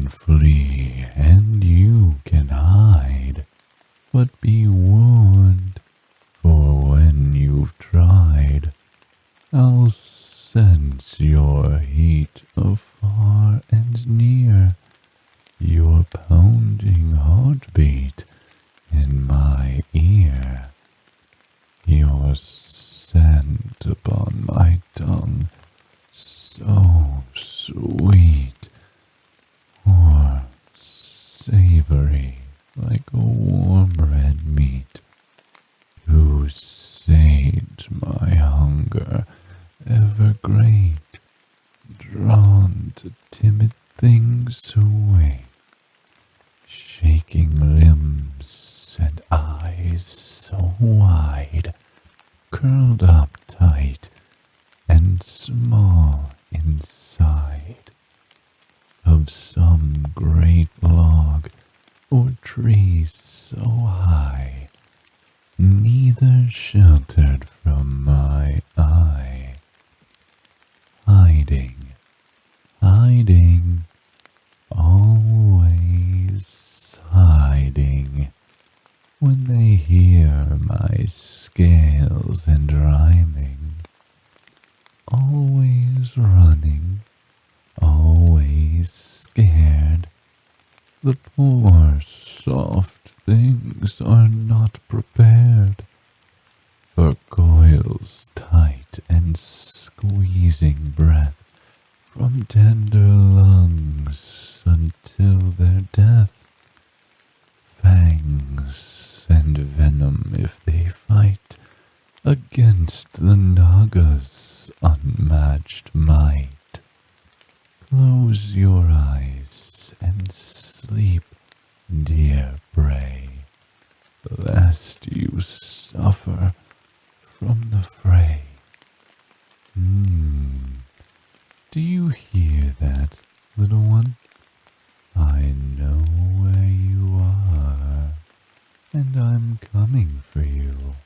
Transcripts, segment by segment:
can flee and you can hide, but be warned, for when you've tried, I'll sense your heat afar and near, your pounding heartbeat in my ear, your scent upon my tongue, so sweet, or savory like a warm red meat, to sate my hunger ever great, drawn to timid things who wait, shaking limbs and eyes so wide, curled up tight and small inside of some great log or tree so high, neither sheltered from my eye, hiding, hiding, always hiding, when they hear my scales and rhyming, always running, always scared. The poor soft things are not prepared for coils tight and squeezing breath from tender lungs until their death. Fangs and venom if they fight against the Naga's unmatched might. Close your eyes and sleep, dear prey, lest you suffer from the fray. Do you hear that, little one? I know where you are, and I'm coming for you.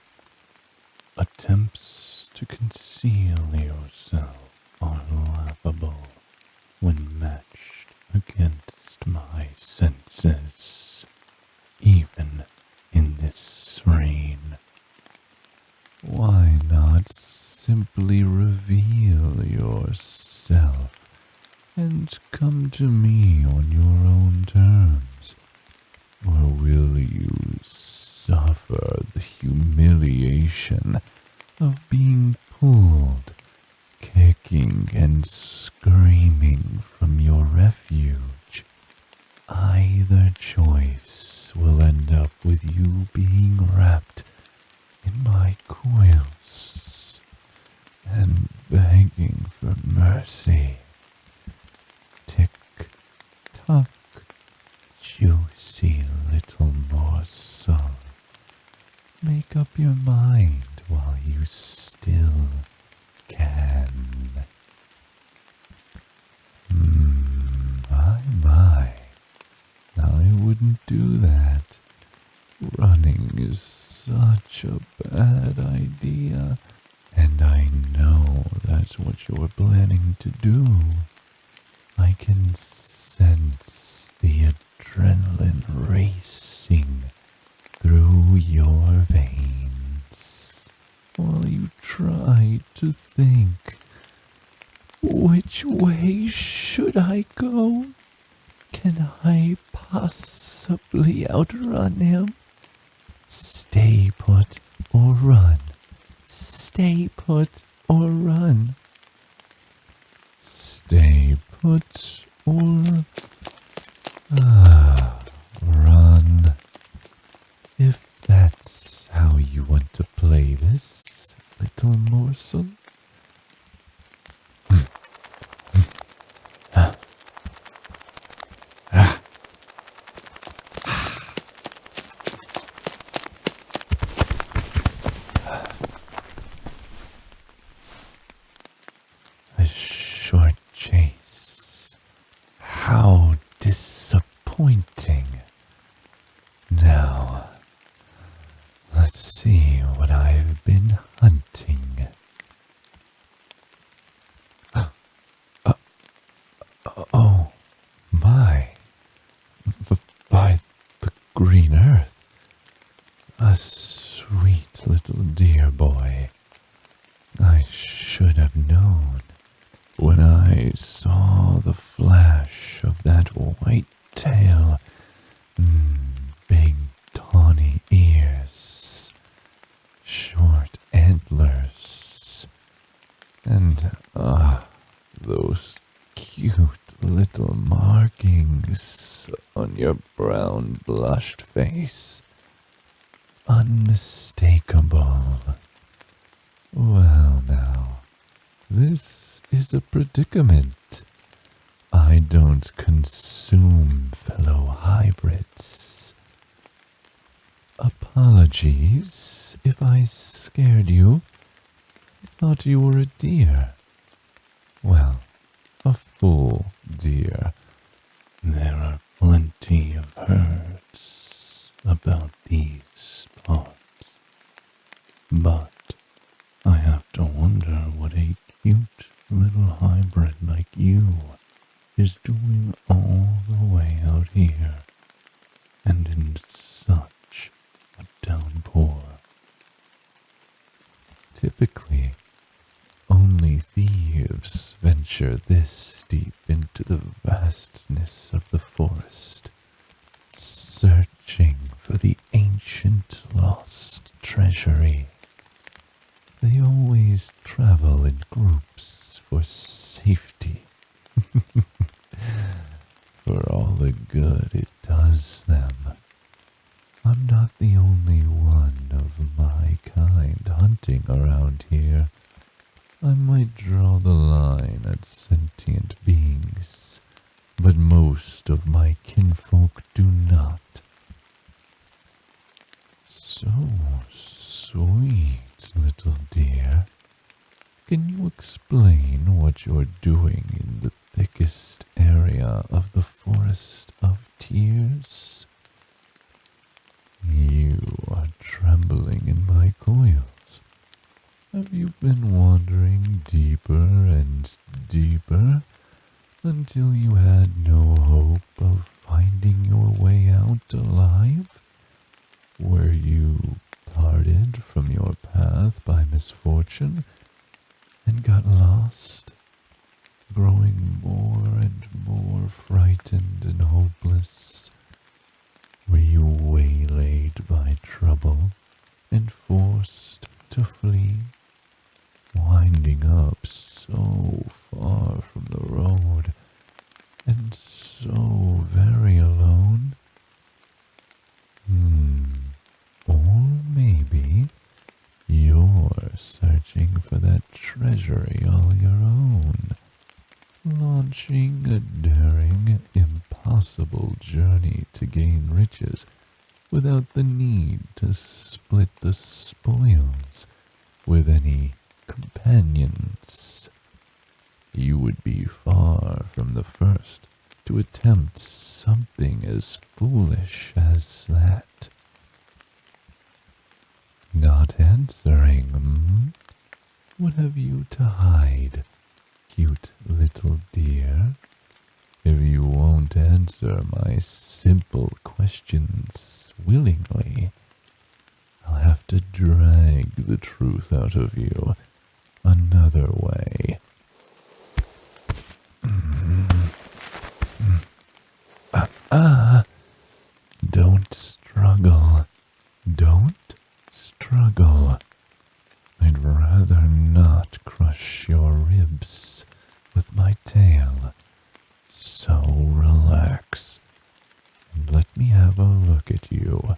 Attempts to conceal yourself are laughable when matched against my senses, even in this rain. Why not simply reveal yourself and come to me on your own terms? Or will you suffer the humiliation of being pulled, kicking and screaming from your refuge? Either choice will end up with you being wrapped in my coils and begging for mercy. Tick tock, juicy little morsel. Make up your mind while you still can. My. I wouldn't do that. Running is such a bad idea, and I know that's what you're planning to do. I can sense the adrenaline racing through your veins while you try to think, which way should I go? Can I possibly outrun him? Stay put or run. Stay put or run. Stay put or run. If that's how you want to play this, little morsel. A short chase. How disappointing. Now, let's see what I've been hunting. green earth. A sweet little dear boy. I should have known when I saw the flash of that white tail, big tawny ears, short antlers, and those cute little markings on your brown blushed face. Unmistakable. Well now, this is a predicament. I don't consume fellow hybrids. Apologies if I scared you. I thought you were a deer. Well, a full deer. There are plenty of herds about these parts. But I have to wonder what a cute little hybrid like you is doing all the way out here and in such a downpour. Typically, only thieves venture this deep into the vastness of the forest, searching for the ancient lost treasury. They always travel in groups for safety, for all the good it does them. I'm not the only one of my kind hunting around here. I might draw the line at sentient beings, but most of my kinfolk do not. So sweet, little dear. Can you explain what you're doing in the thickest area of the Forest of Tears? You are trembling in my coils. Have you been wandering deeper and deeper until you had no hope of finding your way out alive? Were you parted from your path by misfortune and got lost, growing more and more frightened and hopeless? Were you waylaid by trouble and forced to flee, winding up so far from the road and so very alone? Or maybe you're searching for that treasury all your own, launching a daring, impossible journey to gain riches without the need to split the spoils with any companions. You would be far from the first to attempt something as foolish as that. Not answering, What have you to hide, cute little dear? If you won't answer my simple questions willingly, I'll have to drag the truth out of you another way. Don't struggle. Don't struggle. I'd rather not crush your ribs with my tail. So relax and let me have a look at you.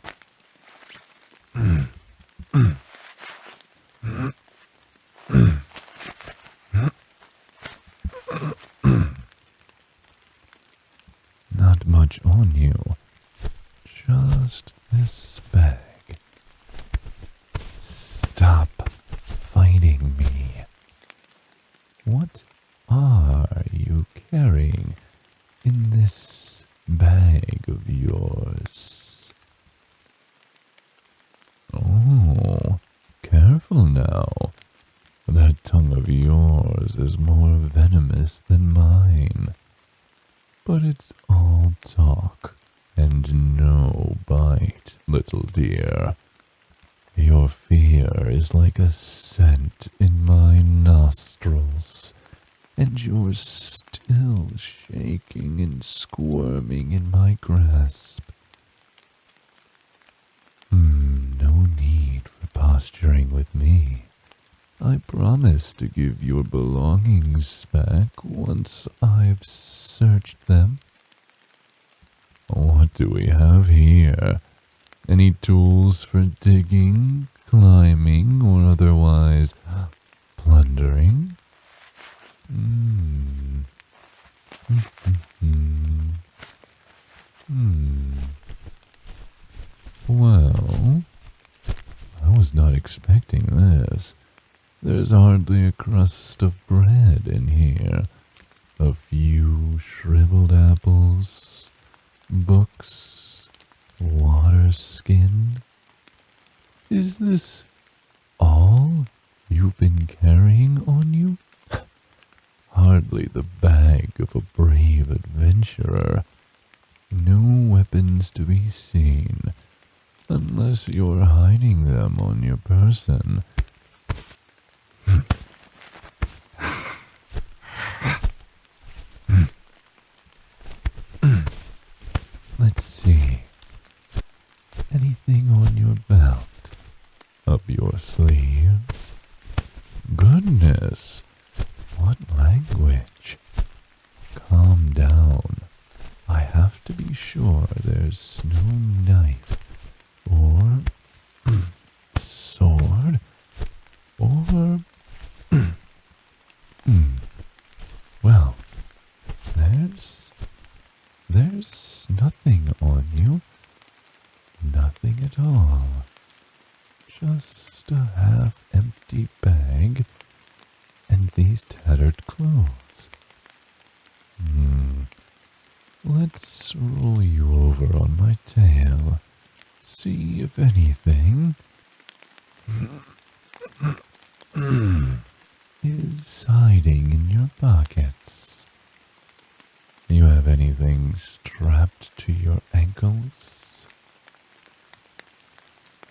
Not much on you, just this bag. Stop fighting me. What are you carrying in this bag of yours? Oh, careful now. That tongue of yours is more venomous than mine. But it's all talk and no bite. little dear. Your fear is like a scent in my nostrils, and you're still shaking and squirming in my grasp. No need for posturing with me. I promise to give your belongings back once I've searched them. What do we have here? Any tools for digging, climbing, or otherwise plundering? Well, I was not expecting this. There's hardly a crust of bread in here. A few shriveled apples, books, water skin. Is this all you've been carrying on you? Hardly the bag of a brave adventurer. No weapons to be seen, unless you're hiding them on your person. Let's see. Anything on your belt? Up your sleeves? Goodness! What language? Calm down. I have to be sure there's no knife, or sword, or... Well, there's nothing on you. Nothing at all. Just a half-empty bag and these tattered clothes. Let's roll you over on my tail. See if anything is hiding in your pockets. You have anything strapped to your ankles?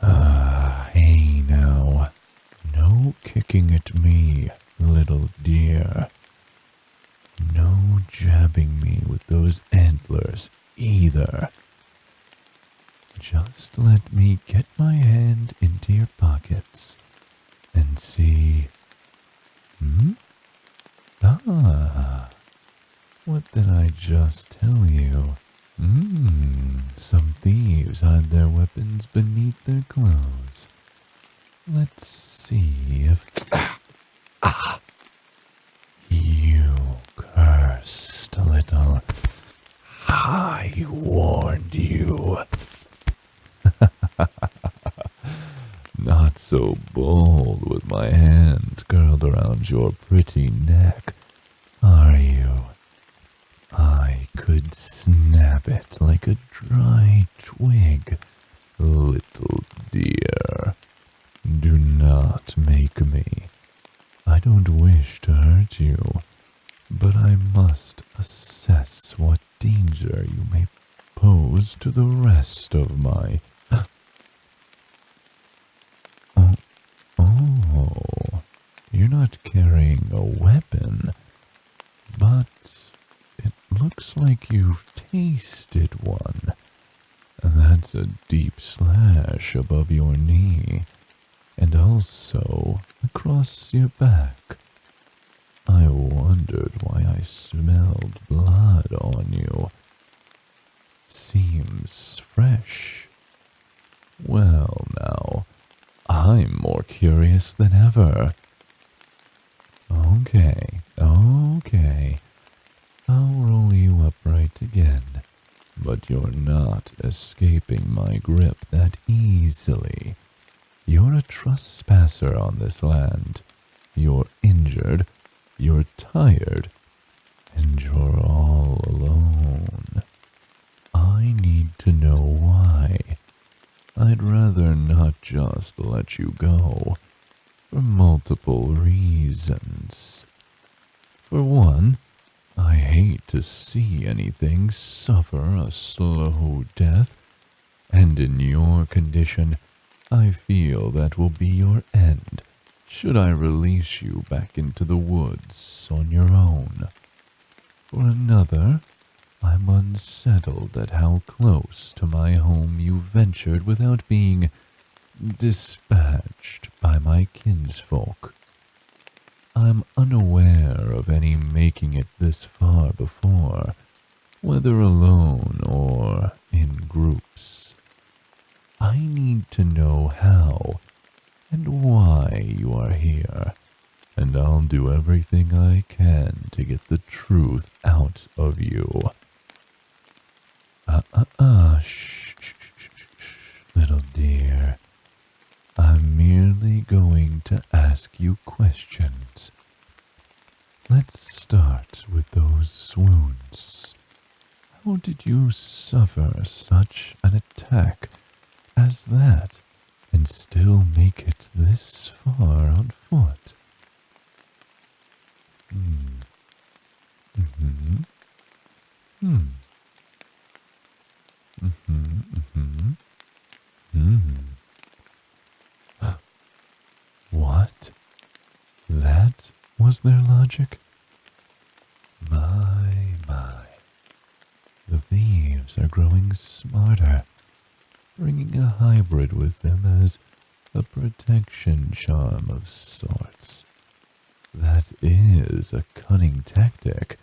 Hey now. No kicking at me, little dear. No jabbing me with those antlers either. Just let me get my hand into your pockets and see. What did I just tell you? Some thieves hide their weapons beneath their clothes. Let's see if... You cursed little... I warned you. Not so bold with my hand curled around your pretty neck, are you? I could snap it like a dry twig, little dear. Do not make me. I don't wish to hurt you, but I must assess what danger you may pose to the rest of my... Oh, you're not carrying a weapon, but it looks like you've tasted one. That's a deep slash above your knee, and also across your back. I wondered why I smelled blood on you. Seems fresh. Well now, I'm more curious than ever. Okay. I'll roll you upright again, but you're not escaping my grip that easily. You're a trespasser on this land. You're injured, you're tired, and you're all alone. I need to know why. I'd rather not just let you go, for multiple reasons. For one, I hate to see anything suffer a slow death, and in your condition, I feel that will be your end should I release you back into the woods on your own. For another, I'm unsettled at how close to my home you ventured without being dispatched by my kinsfolk. I'm unaware of any making it this far before, whether alone or in groups. I need to know how and why you are here, and I'll do everything I can to get the truth out of you. Shh, little dear. I'm merely going to ask you questions. Let's start with those swoons. How did you suffer such an attack as that and still make it this far on foot? What? That was their logic? My. The thieves are growing smarter, bringing a hybrid with them as a protection charm of sorts. That is a cunning tactic.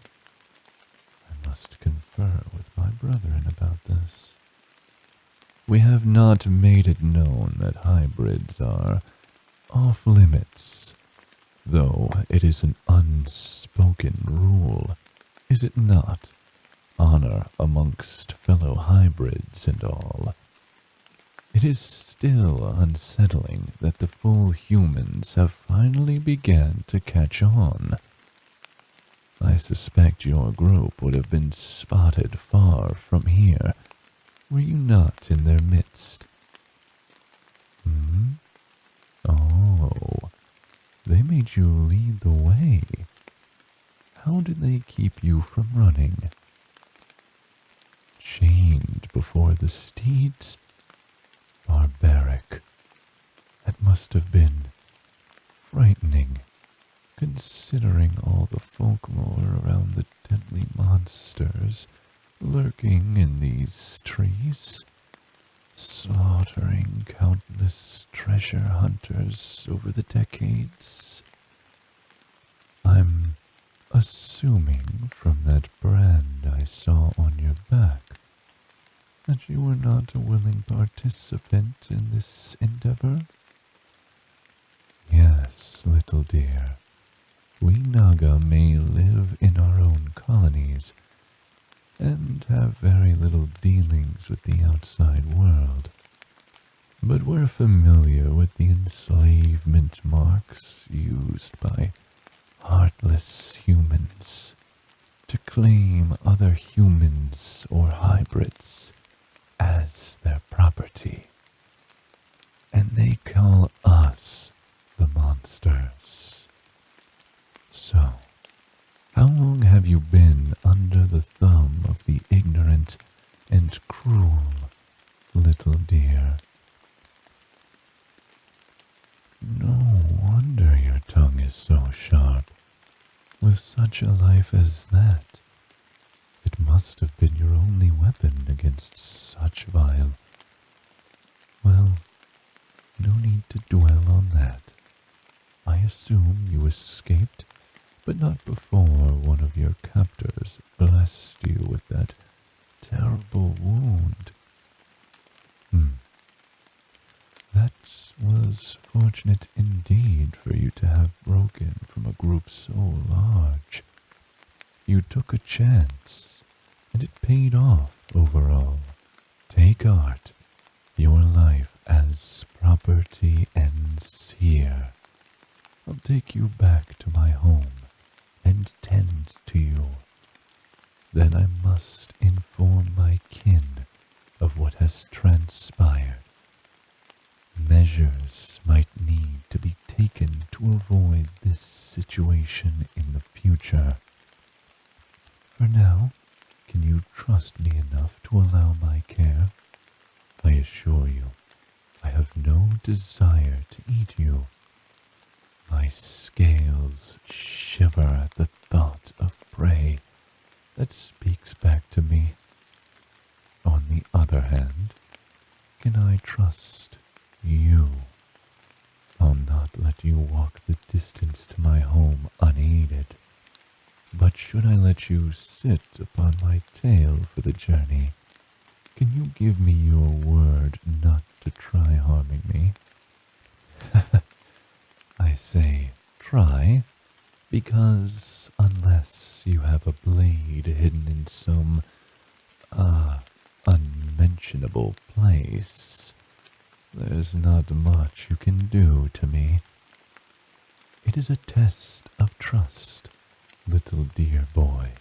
I must confer with my brethren about this. We have not made it known that hybrids are off limits, though it is an unspoken rule, is it not? Honor amongst fellow hybrids and all. It is still unsettling that the full humans have finally began to catch on. I suspect your group would have been spotted far from here, were you not in their midst. Oh, they made you lead the way. How did they keep you from running? Chained before the steeds? Barbaric. That must have been frightening, considering all the folklore around the deadly monsters lurking in these trees, slaughtering countless treasure hunters over the decades. I'm assuming from that brand I saw on your back that you were not a willing participant in this endeavor? Yes, little dear, we Naga may live in our own colonies and have very little dealings with the outside world, but we're familiar with the enslavement marks used by heartless humans to claim other humans or hybrids as their property. And they call us the monsters. So, how long have you been under the thumb of the ignorant and cruel, little dear? No wonder your tongue is so sharp. With such a life as that, it must have been your only weapon against such vile. Well, no need to dwell on that. I assume you escaped, but not before one of your captors blessed you with that terrible wound. That was fortunate indeed for you to have broken from a group so large. You took a chance, and it paid off overall. Take heart. Your life as property ends here. I'll take you back to my home and tend to you. Then I must inform my kin of what has transpired. Measures might need to be taken to avoid this situation in the future. For now, can you trust me enough to allow my care? I assure you, I have no desire to eat you. My scales shiver at the thought of prey that speaks back to me. On the other hand, can I trust you? I'll not let you walk the distance to my home unaided. But should I let you sit upon my tail for the journey, can you give me your word not to try harming me? I say try, because unless you have a blade hidden in some, unmentionable place, there's not much you can do to me. It is a test of trust, little dear boy.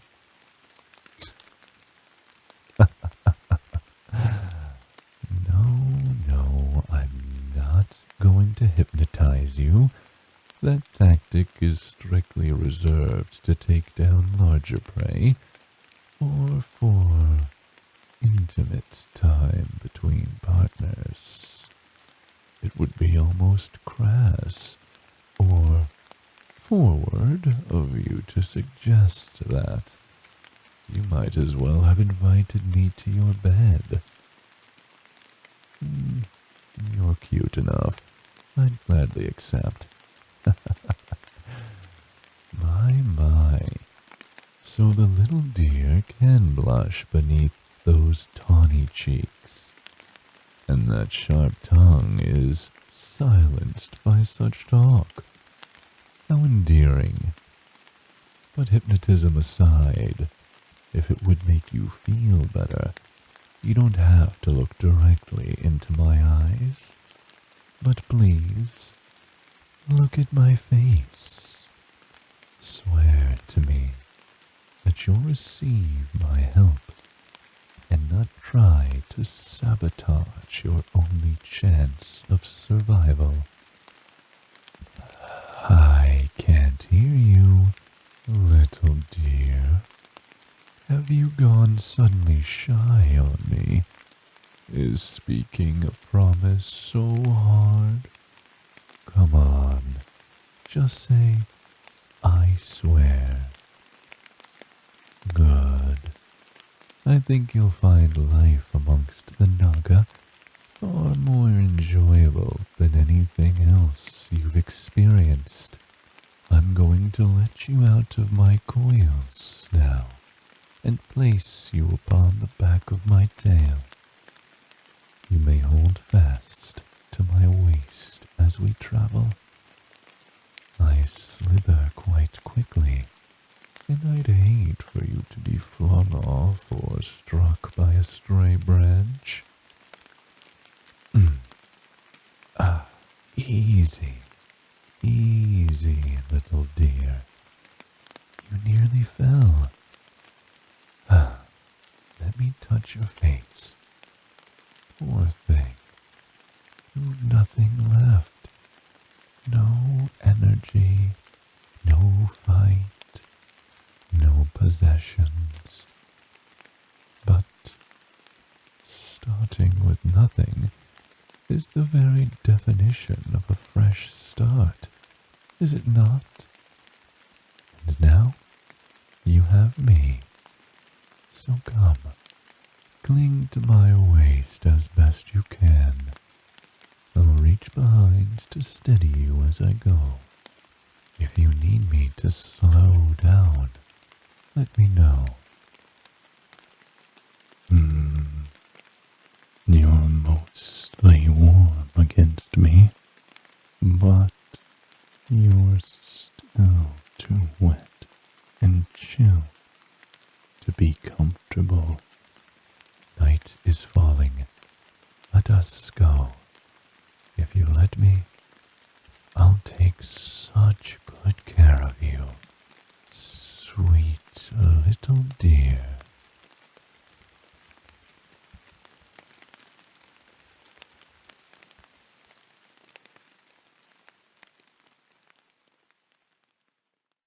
No, I'm not going to hypnotize you. That tactic is strictly reserved to take down larger prey, or for intimate time between partners. It would be almost crass or forward of you to suggest that. You might as well have invited me to your bed. You're cute enough. I'd gladly accept. My. So the little dear can blush beneath those tawny cheeks, and that sharp tongue is silenced by such talk. How endearing. But hypnotism aside, if it would make you feel better, you don't have to look directly into my eyes. But please, look at my face. Swear to me that you'll receive my help and not try to sabotage your only chance of survival. I can't hear you, little dear. Have you gone suddenly shy on me? Is speaking a promise so hard? Come on, just say, I swear. Good. I think you'll find life amongst the Naga far more enjoyable than anything else you've experienced. I'm going to let you out of my coils now and place you upon the back of my tail. You may hold fast to my waist as we travel. I slither quite quickly, and I'd hate for you to be flung off or struck by a stray branch. Easy, little dear. You nearly fell. Let me touch your face. Poor thing. You've nothing left. No energy, no fight, no possessions. But starting with nothing is the very definition of a fresh start, is it not? And now you have me. So come, cling to my waist as best you can. I'll reach behind to steady you as I go. If you need me to slow down, let me know. You're mostly warm against me, but you're still too wet and chill to be comfortable. Night is falling. Let us go. If you let me, I'll take such good care of you, sweet little dear.